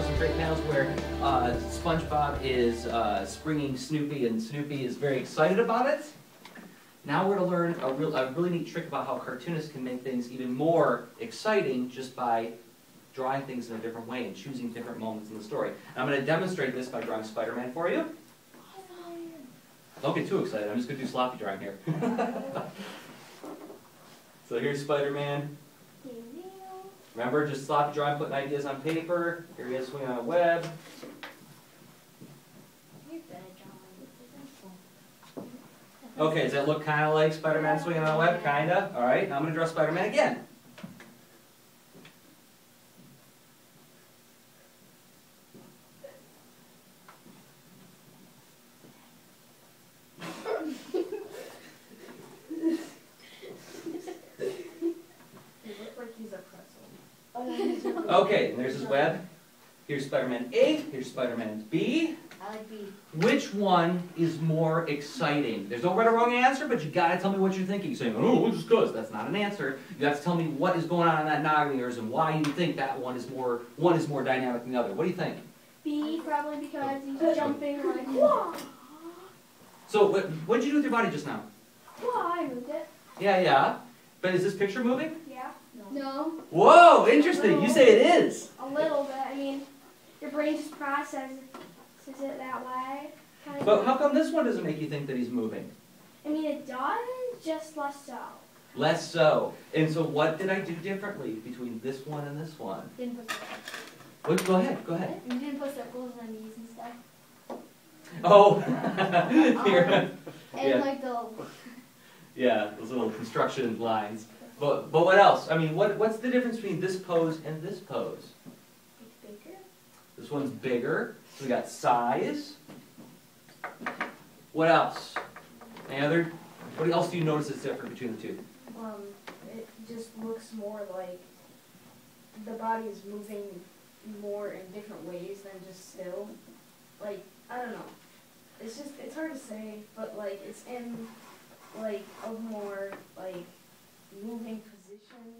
some great panels where SpongeBob is springing Snoopy, and Snoopy is very excited about it. Now we're going to learn a really neat trick about how cartoonists can make things even more exciting just by drawing things in a different way and choosing different moments in the story. And I'm going to demonstrate this by drawing Spider-Man for you. Don't get too excited. I'm just going to do sloppy drawing here. So here's Spider-Man. Remember, just sloppy drawing, putting ideas on paper. Here he is swinging on a web. Okay, does that look kind of like Spider-Man swinging on a web? Kind of. All right, now I'm going to draw Spider-Man again. Okay, and there's his web. Here's Spider-Man A, here's Spider-Man B. I like B. Which one is more exciting? There's no right or wrong answer, but you gotta tell me what you're thinking. Saying, oh, just cause. That's not an answer. You have to tell me what is going on in that noggin of yours and why you think that one is more dynamic than the other. What do you think? B, probably because he's jumping like, whoa! So, what did you do with your body just now? Whoa, I moved it. Yeah. But is this picture moving? Yeah. No. Whoa, interesting. You say it is. A little bit. I mean, your brain just processes it that way. But how come this one doesn't make you think that he's moving? I mean, it does, just less so. Less so. And so what did I do differently between this one and this one? Didn't put What? Go ahead. You didn't put circles on these and stuff. Oh. And like the... Yeah, those little construction lines. But what else? I mean, what's the difference between this pose and this pose? It's bigger. This one's bigger. So we got size. What else? What else do you notice is different between the two? It just looks more like the body is moving more in different ways than just still. Like, I don't know. It's hard to say, but like it's in like a more like moving position.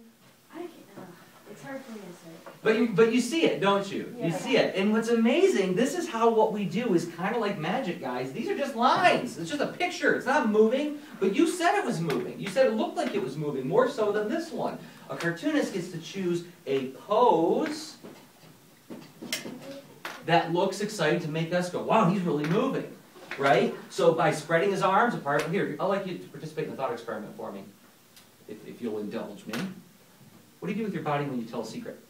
It's hard for me to say. But you see it, don't you? Yeah. You see it. And what's amazing, this is how what we do is kind of like magic, guys. These are just lines. It's just a picture. It's not moving. But you said it was moving. You said it looked like it was moving, more so than this one. A cartoonist gets to choose a pose that looks exciting to make us go, wow, he's really moving. Right? So by spreading his arms apart, here, I'd like you to participate in the thought experiment for me, if you'll indulge me. What do you do with your body when you tell a secret?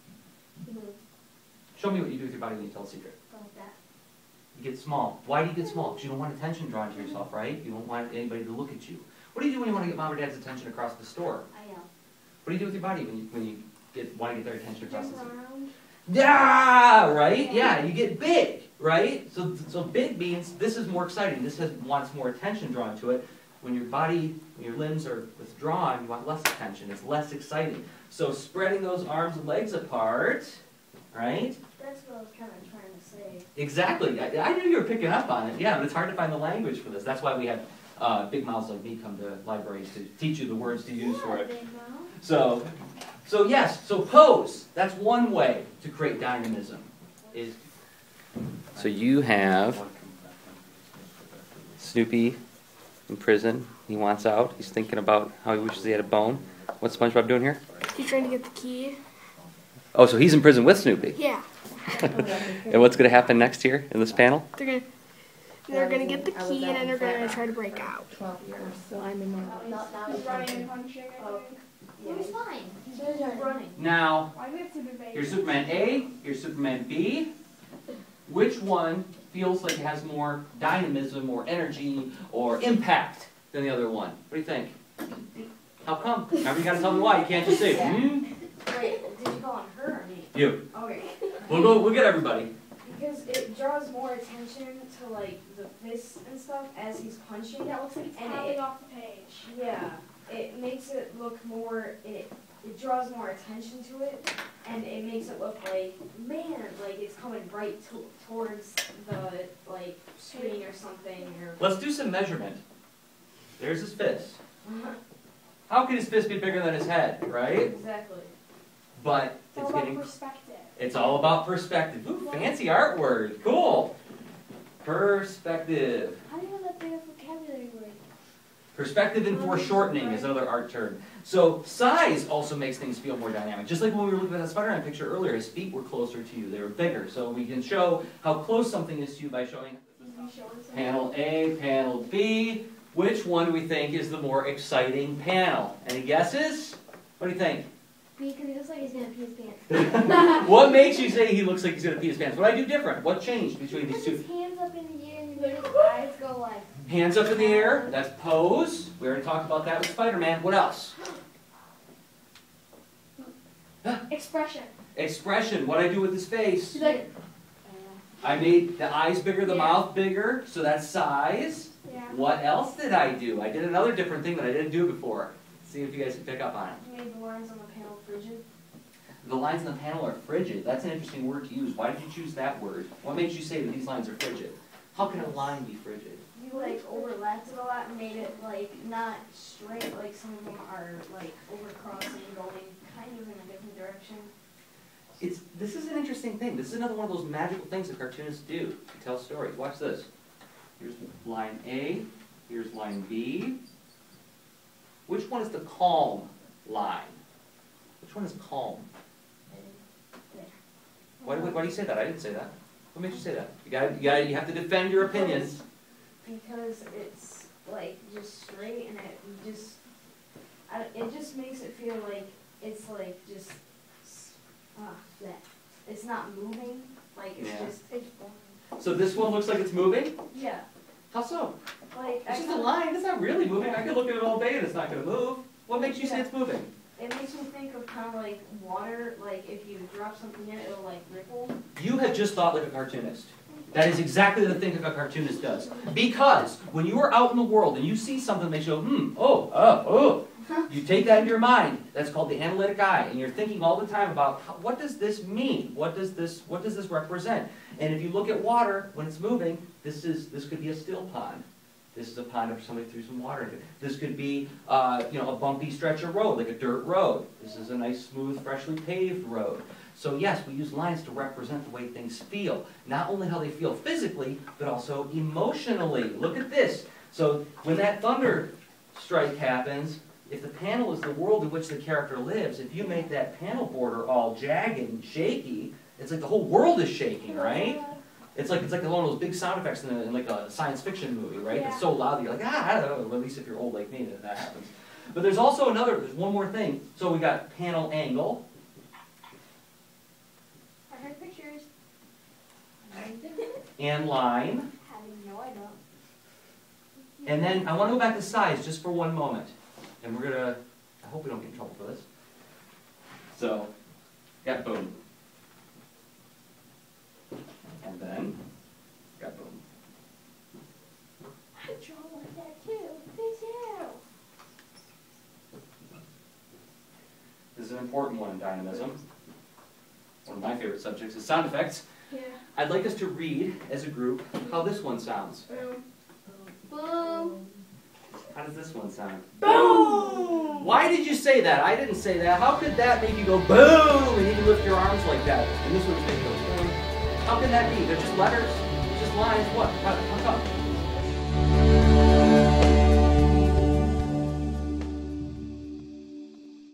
Show me what you do with your body when you tell a secret. Like that. You get small. Why do you get small? Because you don't want attention drawn to yourself, right? You don't want anybody to look at you. What do you do when you want to get mom or dad's attention across the store? I know. What do you do with your body when you want to get their attention across the store? Around. Yeah, right? Yeah, you get big, right? So big means this is more exciting. This wants more attention drawn to it. When your body, when your limbs are withdrawn, you want less attention. It's less exciting. So spreading those arms and legs apart, right? That's what I was kind of trying to say. Exactly. I knew you were picking up on it. Yeah, but it's hard to find the language for this. That's why we have big mouths like me come to libraries to teach you the words to use for it. So yes, so pose. That's one way to create dynamism. So you have Snoopy in prison. He wants out. He's thinking about how he wishes he had a bone. What's SpongeBob doing here? He's trying to get the key. Oh, so he's in prison with Snoopy. Yeah. And what's going to happen next here in this panel? They're gonna get the key and then they're gonna try to break out. 12 years, so I'm in one. He's running and punching. Yeah, he's fine. He's running. Now, Why do we have to be big? here's Superman A, here's Superman B. Which one feels like it has more dynamism or energy or impact than the other one? What do you think? How come? Remember, you got to tell me why. You can't just say, Wait, did you go on her or me? You. Okay. We'll get everybody. Because it draws more attention to like the fists and stuff as he's punching. Yeah, it looks like it's and popping off the page. Yeah, it makes it look more. It draws more attention to it, and it makes it look like, man, like it's coming right towards the like screen or something. Or Let's do some measurement. There's his fist. How can his fist be bigger than his head, right? Exactly. But It's all about perspective. It's all about perspective. Ooh, Fancy art word. Cool. Perspective. How do you know that big of vocabulary word? Perspective and foreshortening is another art term. So size also makes things feel more dynamic. Just like when we were looking at that Spider-Man picture earlier, his feet were closer to you. They were bigger. So we can show how close something is to you by showing panel A, panel B. Which one do we think is the more exciting panel? Any guesses? What do you think? Because he looks like he's gonna pee his pants. What makes you say he looks like he's going to pee his pants? What do I do different? What changed between these Because two? his hands up in the air and his eyes go like... Hands up in the air. That's pose. We already talked about that with Spider-Man. What else? Expression. Expression. What I do with his face? He's like... I made the eyes bigger, the mouth bigger, so that's size. Yeah. What else did I do? I did another different thing that I didn't do before. See if you guys can pick up on it. You made the lines on the panel frigid. The lines in the panel are frigid. That's an interesting word to use. Why did you choose that word? What makes you say that these lines are frigid? How can a line be frigid? You like overlapped it a lot and made it like not straight, like some of them are like overcrossing, going kind of in a different direction. This is an interesting thing. This is another one of those magical things that cartoonists do to tell stories. Watch this. Here's line A. Here's line B. Which one is the calm line? Which one is calm? Why do you say that? I didn't say that. What made you say that? You have to defend your opinions. Because it's like just straight and it just makes it feel like it's like just that it's not moving. Like it's just So this one looks like it's moving? yeah. How so? Like It's just a line. It's not really moving. I could look at it all day and it's not going to move. What makes you say it's moving? It makes me think of kind of like water. Like if you drop something in it, it'll like ripple. You have just thought like a cartoonist. That is exactly the thing that a cartoonist does. Because when you are out in the world and you see something that makes you go, you take that into your mind. That's called the analytic eye. And you're thinking all the time about what does this mean? What does this represent? And if you look at water, when it's moving, this could be a still pond. This is a pond where somebody threw some water into it. This could be a bumpy stretch of road, like a dirt road. This is a nice, smooth, freshly paved road. So yes, we use lines to represent the way things feel. Not only how they feel physically, but also emotionally. Look at this. So when that thunder strike happens, if the panel is the world in which the character lives, if you make that panel border all jagged and shaky, it's like the whole world is shaking, right? It's like one of those big sound effects in like a science fiction movie, right? Yeah. It's so loud that you're like, I don't know, at least if you're old like me, that happens. But there's also there's one more thing. So we got panel angle. I heard pictures. And line. No, I don't. And then I want to go back to size just for one moment. And we're going to, I hope we don't get in trouble for this. So, got boom. And then, got boom. I draw like that too. Me too. This is an important one in dynamism. One of my favorite subjects is sound effects. Yeah. I'd like us to read, as a group, how this one sounds. Boom. Boom. How does this one sound? Boom. Why did you say that? I didn't say that. How could that make you go boom and you lift your arms like that? And this one's making go boom. How can that be? They're just letters, just lines. What? How come?